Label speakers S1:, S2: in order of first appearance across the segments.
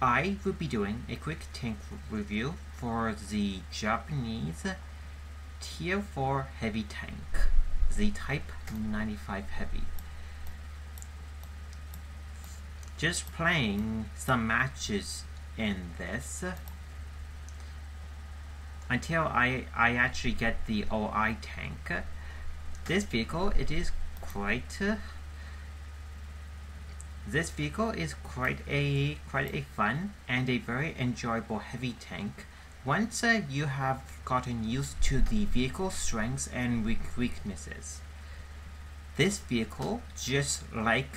S1: I will be doing a quick tank review for the Japanese Tier 4 heavy tank, the Type 95 Heavy. Just playing some matches in this until I actually get the OI tank. This vehicle, it is quite this vehicle is quite a fun and a very enjoyable heavy tank once you have gotten used to the vehicle strengths and weaknesses. This vehicle, just like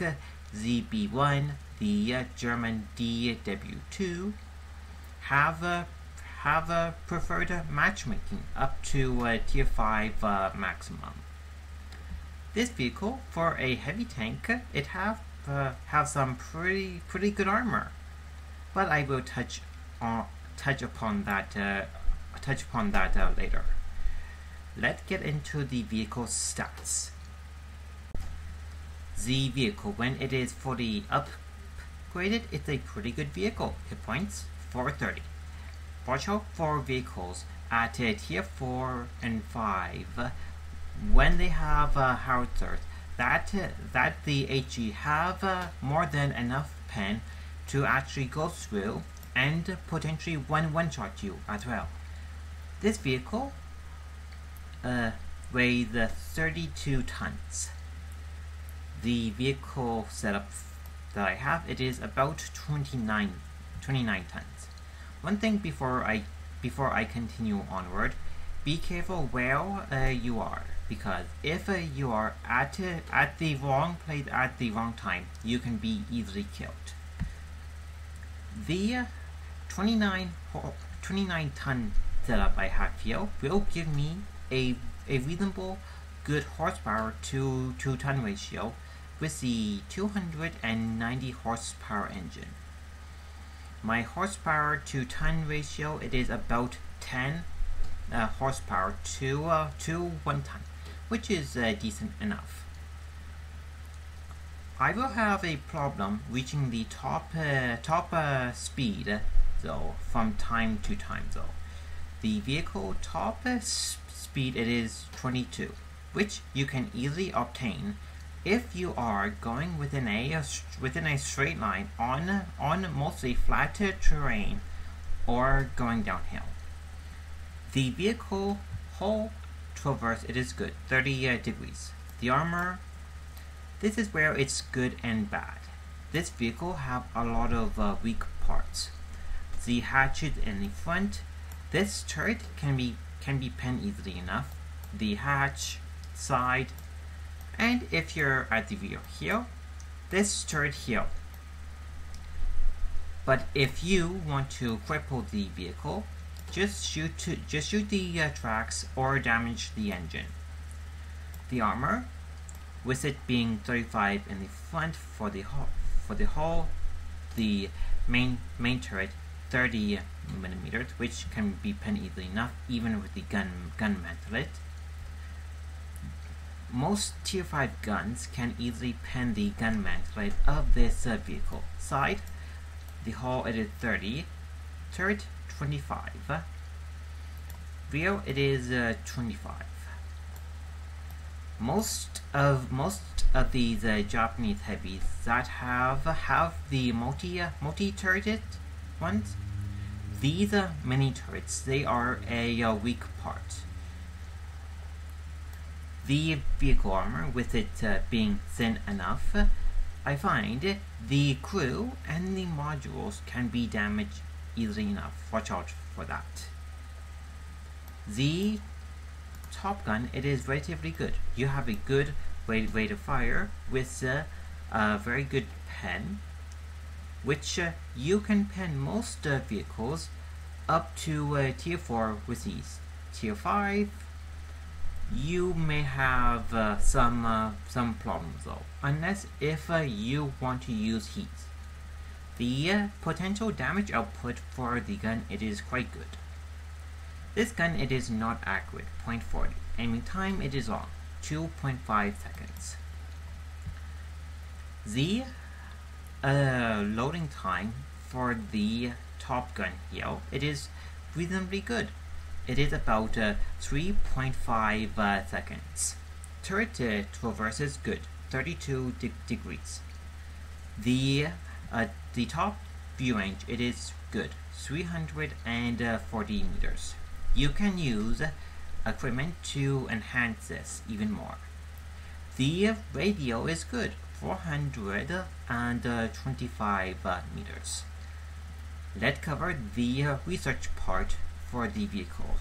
S1: the B1, the German DW2, have preferred matchmaking up to Tier 5 maximum. This vehicle, for a heavy tank, it have some pretty good armor, but I will touch upon that later. Let's get into the vehicle stats. The vehicle, when it is fully upgraded, it's a pretty good vehicle. Hit points 430. Watch out for vehicles at Tier 4 and 5 when they have howitzers that the HE have more than enough pen to actually go through and potentially one-shot you as well. This vehicle weighs 32 tons. The vehicle setup that I have, it is about 29 tons. One thing before I continue onward, be careful where you are, because if you are at the wrong place at the wrong time, you can be easily killed. The 29 ton setup I have here will give me a reasonable good horsepower to ton ratio with the 290 horsepower engine. My horsepower to ton ratio, it is about 10 horsepower to 1 ton, which is decent enough. I will have a problem reaching the top speed though from time to time though. The vehicle top speed, it is 22, which you can easily obtain if you are going within a straight line on mostly flat terrain or going downhill. The vehicle whole traverse, it is good, 30 degrees. The armor, this is where it's good and bad. This vehicle have a lot of weak parts. The hatchet in the front, this turret can be penned easily enough. The hatch, side, and if you're at the rear here, this turret here. But if you want to cripple the vehicle, just shoot the tracks or damage the engine. The armor, with it being 35 in the front for the hull, the main turret 30 millimeters, which can be penned easily enough even with the gun mantlet. Most Tier 5 guns can easily pen the gun mantlet of this vehicle. Side, the hull, it is 30, turret 25, rear, it is 25. Most of these Japanese heavies that have the multi-turreted ones, these mini turrets, they are a weak part. The vehicle armor, with it being thin enough, I find the crew and the modules can be damaged easily enough. Watch out for that. The top gun, it is relatively good. You have a good rate of fire with a very good pen, which you can pen most vehicles up to Tier 4 with ease. Tier 5, you may have some problems though, unless if you want to use heat. The potential damage output for the gun, it is quite good. This gun, it is not accurate, 0.40. Aiming time, it is long, 2.5 seconds. The loading time for the Top Gun here, it is reasonably good. It is about 3.5 seconds. Turret traverse good, 32 degrees. The top view range, it is good, 340 meters. You can use equipment to enhance this even more. The radio is good, 425 meters. Let's cover the research part for the vehicle.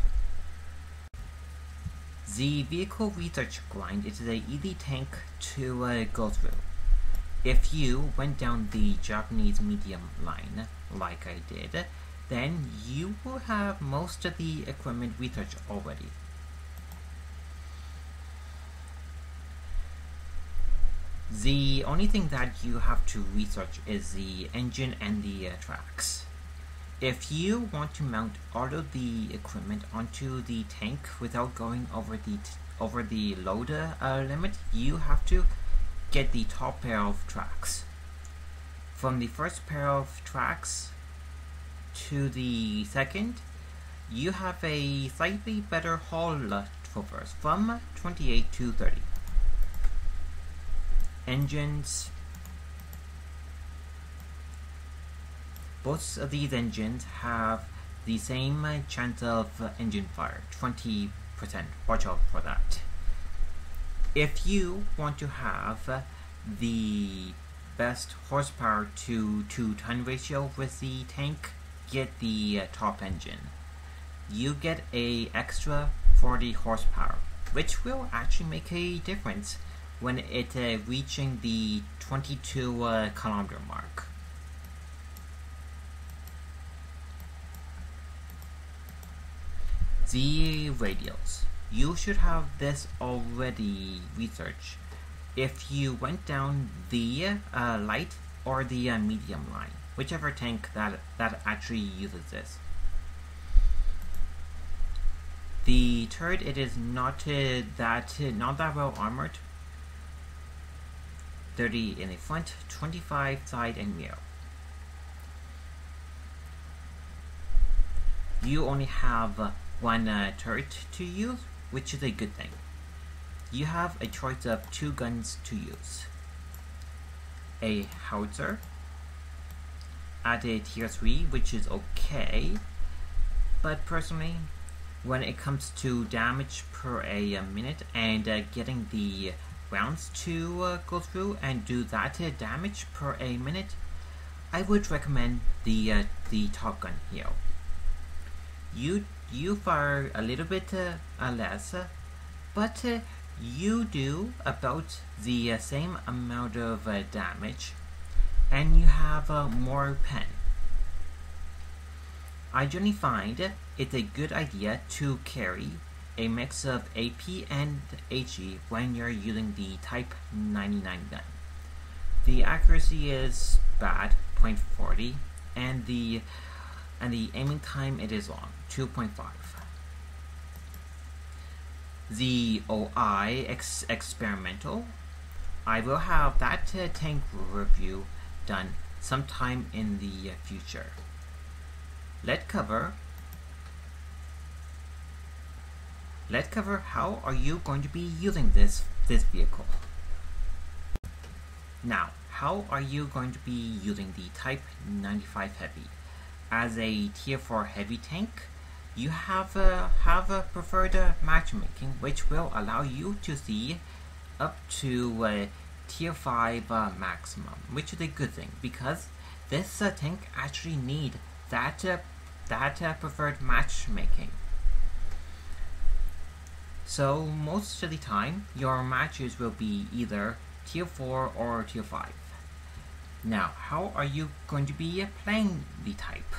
S1: The vehicle research grind is an easy tank to go through. If you went down the Japanese medium line, like I did, then you will have most of the equipment research already. The only thing that you have to research is the engine and the tracks. If you want to mount all of the equipment onto the tank without going over the load limit, you have to get the top pair of tracks. From the first pair of tracks to the second, you have a slightly better haul traverse from 28 to 30. Engines. Both of these engines have the same chance of engine fire, 20%. Watch out for that. If you want to have the best horsepower to ton ratio with the tank, get the top engine. You get a extra 40 horsepower, which will actually make a difference when it reaching the 22 kilometer mark. The radials. You should have this already researched if you went down the light or the medium line, whichever tank that actually uses this. The turret, it is not that well armored. 30 in the front, 25 side and rear. You only have one turret to use, which is a good thing. You have a choice of 2 guns to use. A howitzer at a tier 3, which is okay, but personally, when it comes to damage per a minute and getting the rounds to go through and do that damage per a minute, I would recommend the Top Gun here. You fire a little bit less, but you do about the same amount of damage, and you have more pen. I generally find it's a good idea to carry a mix of AP and HE when you're using the Type 99 gun. The accuracy is bad, 0.40, and the aiming time, it is long, 2.5. The OI experimental, I will have that tank review done sometime in the future. Let's cover how are you going to be using this vehicle. Now, how are you going to be using the Type 95 Heavy? As a tier 4 heavy tank, you have a preferred matchmaking, which will allow you to see up to tier 5 maximum, which is a good thing because this tank actually need that preferred matchmaking. So most of the time, your matches will be either tier 4 or tier 5. Now, how are you going to be playing the type?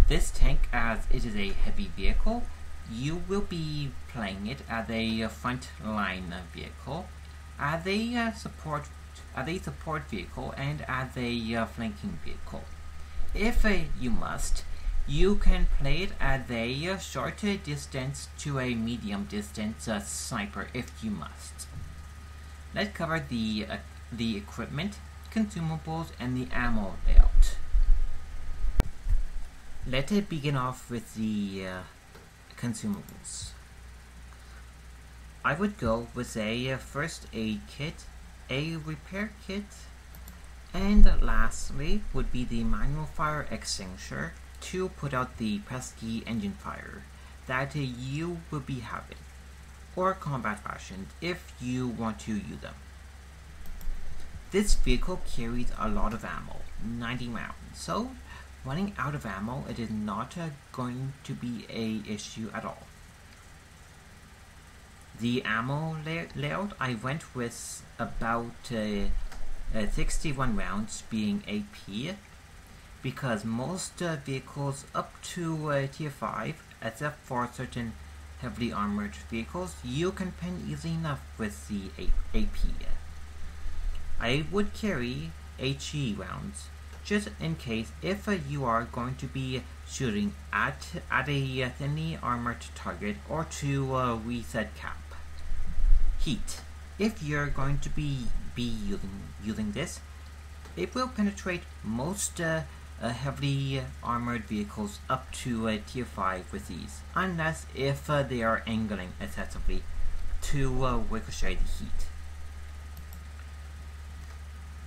S1: This tank, as it is a heavy vehicle, you will be playing it as a front line vehicle, as a support vehicle, and as a flanking vehicle. If you must, you can play it as a short distance to a medium distance sniper if you must. Let's cover the equipment, consumables, and the ammo layout. Let's begin off with the consumables. I would go with a first aid kit, a repair kit, and lastly would be the manual fire extinguisher to put out the pesky engine fire that you will be having, or combat rations if you want to use them. This vehicle carries a lot of ammo, 90 rounds, so running out of ammo, it is not going to be an issue at all. The ammo layout, I went with about 61 rounds being AP, because most vehicles up to tier 5, except for certain heavily armored vehicles, you can pen easily enough with the AP. I would carry HE rounds, just in case if you are going to be shooting at a thinly armored target or to reset cap. Heat. If you're going to be using this, it will penetrate most heavily armored vehicles up to tier 5 with ease, unless if they are angling excessively to ricochet the heat.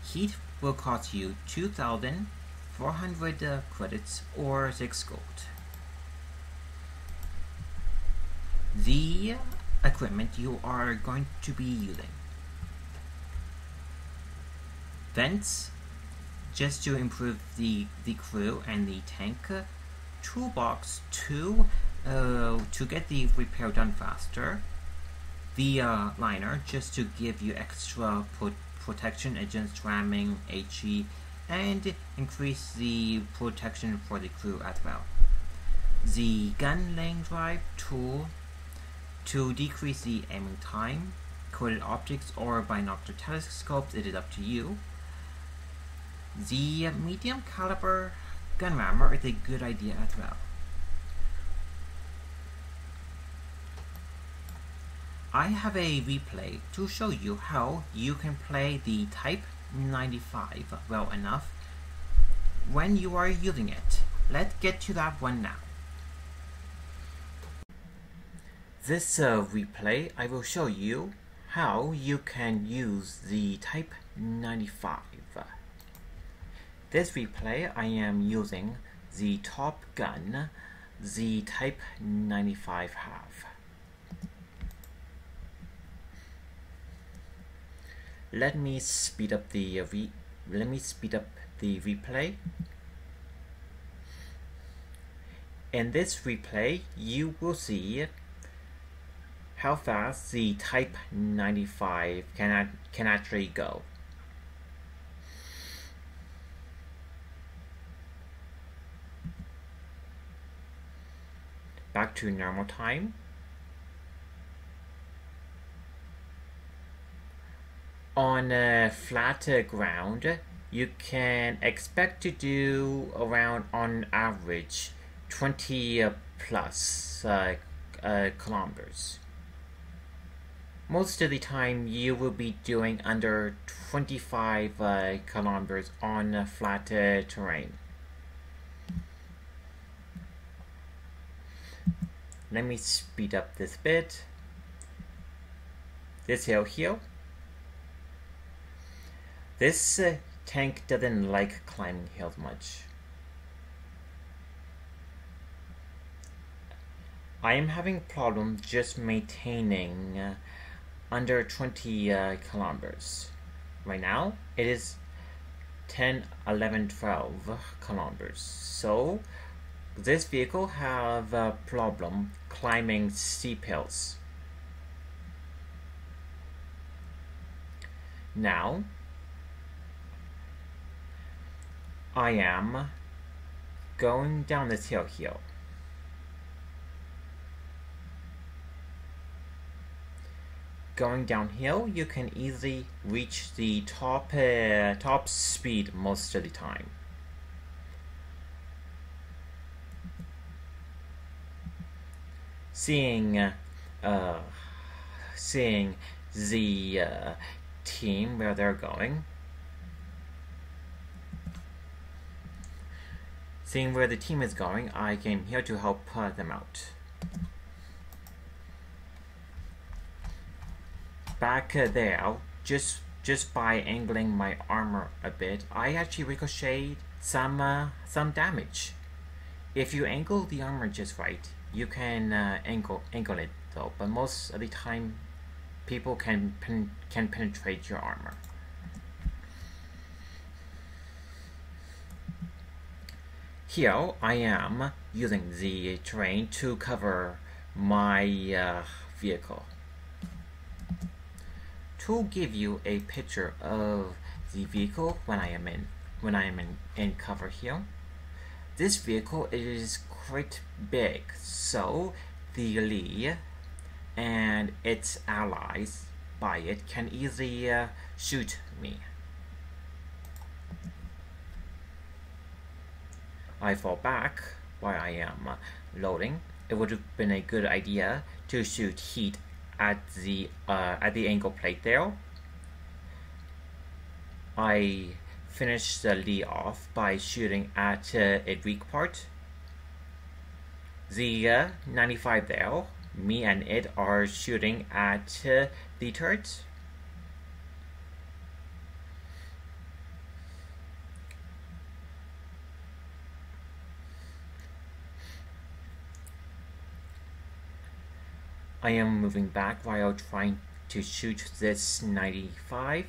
S1: Heat will cost you 2,400 credits or 6 gold. The equipment you are going to be using: vents, just to improve the crew and the tank; toolbox to get the repair done faster; the liner, just to give you extra protection against ramming, HE, and increase the protection for the crew as well; the gun laying drive tool to decrease the aiming time; coated optics or binocular telescopes, it is up to you; the medium caliber gun rammer is a good idea as well. I have a replay to show you how you can play the Type 95 well enough when you are using it. Let's get to that one now. This replay, I will show you how you can use the Type 95. This replay, I am using the Top Gun, the Type 95 have. Let me speed up the replay. In this replay, you will see how fast the Type 95 can actually go. Back to normal time. On flat ground, you can expect to do around, on average, 20 plus kilometers. Most of the time, you will be doing under 25 kilometers on flat terrain. Let me speed up this bit. This hill here. This tank doesn't like climbing hills much. I am having problems just maintaining under 20 kilometers. Right now, it is 10, 11, 12 kilometers. So, this vehicle have a problem climbing steep hills. Now, I am going down this hill here. Going downhill, you can easily reach the top speed most of the time. Seeing the team where they're going. Seeing where the team is going, I came here to help them out. Back there, just by angling my armor a bit, I actually ricocheted some damage. If you angle the armor just right, you can angle it though. But most of the time, people can penetrate your armor. Here I am using the terrain to cover my vehicle. To give you a picture of the vehicle when I am in cover here, this vehicle is quite big, so the Lee and its allies by it can easily shoot me. I fall back while I am loading. It would have been a good idea to shoot heat at the angle plate there. I finished the Lee off by shooting at a weak part. The 95 there, me and it are shooting at the turret. I am moving back while trying to shoot this 95.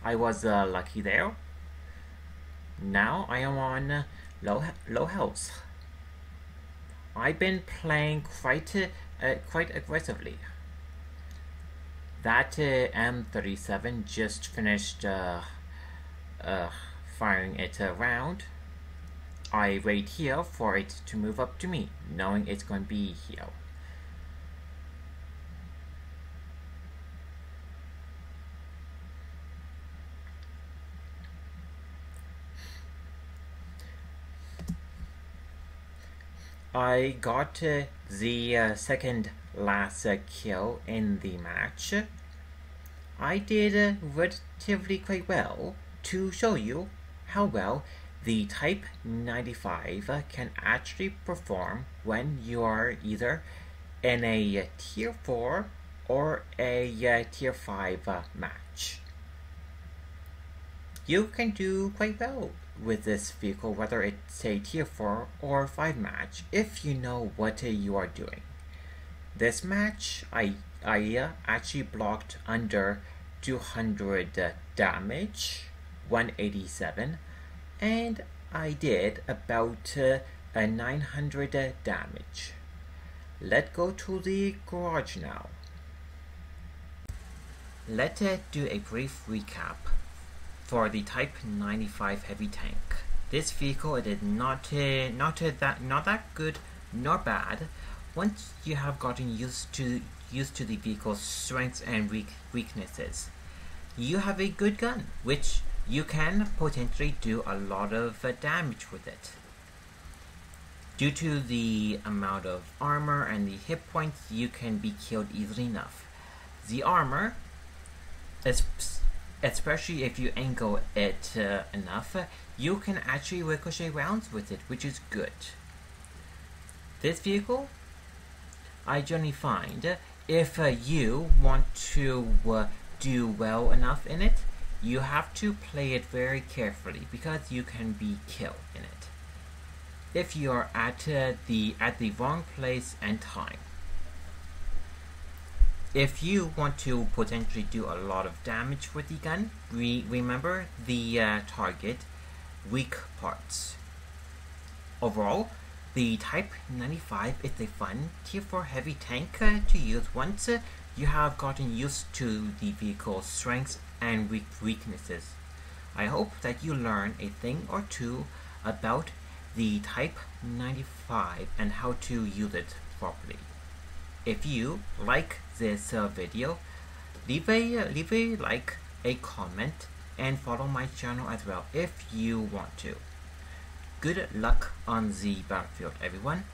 S1: I was lucky there. Now I am on low health. I've been playing quite aggressively. That M37 just finished firing it around. I wait here for it to move up to me, knowing it's going to be here. I got the second last kill in the match. I did relatively quite well to show you how well the Type 95 can actually perform when you are either in a Tier 4 or a Tier 5 match. You can do quite well with this vehicle, whether it's a Tier 4 or 5 match, if you know what you are doing. This match, I actually blocked under 200 damage, 187, and I did about 900 damage. Let's go to the garage now. Let's do a brief recap for the Type 95 heavy tank. This vehicle, it is not that good nor bad. Once you have gotten used to the vehicle's strengths and weaknesses, you have a good gun, which you can potentially do a lot of damage with it. Due to the amount of armor and the hit points, you can be killed easily enough. The armor, especially if you angle it enough, you can actually ricochet rounds with it, which is good. This vehicle, I generally find, if you want to do well enough in it, you have to play it very carefully because you can be killed in it if you are at the wrong place and time. If you want to potentially do a lot of damage with the gun, remember the target weak parts. Overall, the Type 95 is a fun Tier 4 heavy tank to use once you have gotten used to the vehicle's strengths and weaknesses. I hope that you learn a thing or two about the Type 95 and how to use it properly. If you like this video, leave a like, a comment, and follow my channel as well if you want to. Good luck on the battlefield, everyone.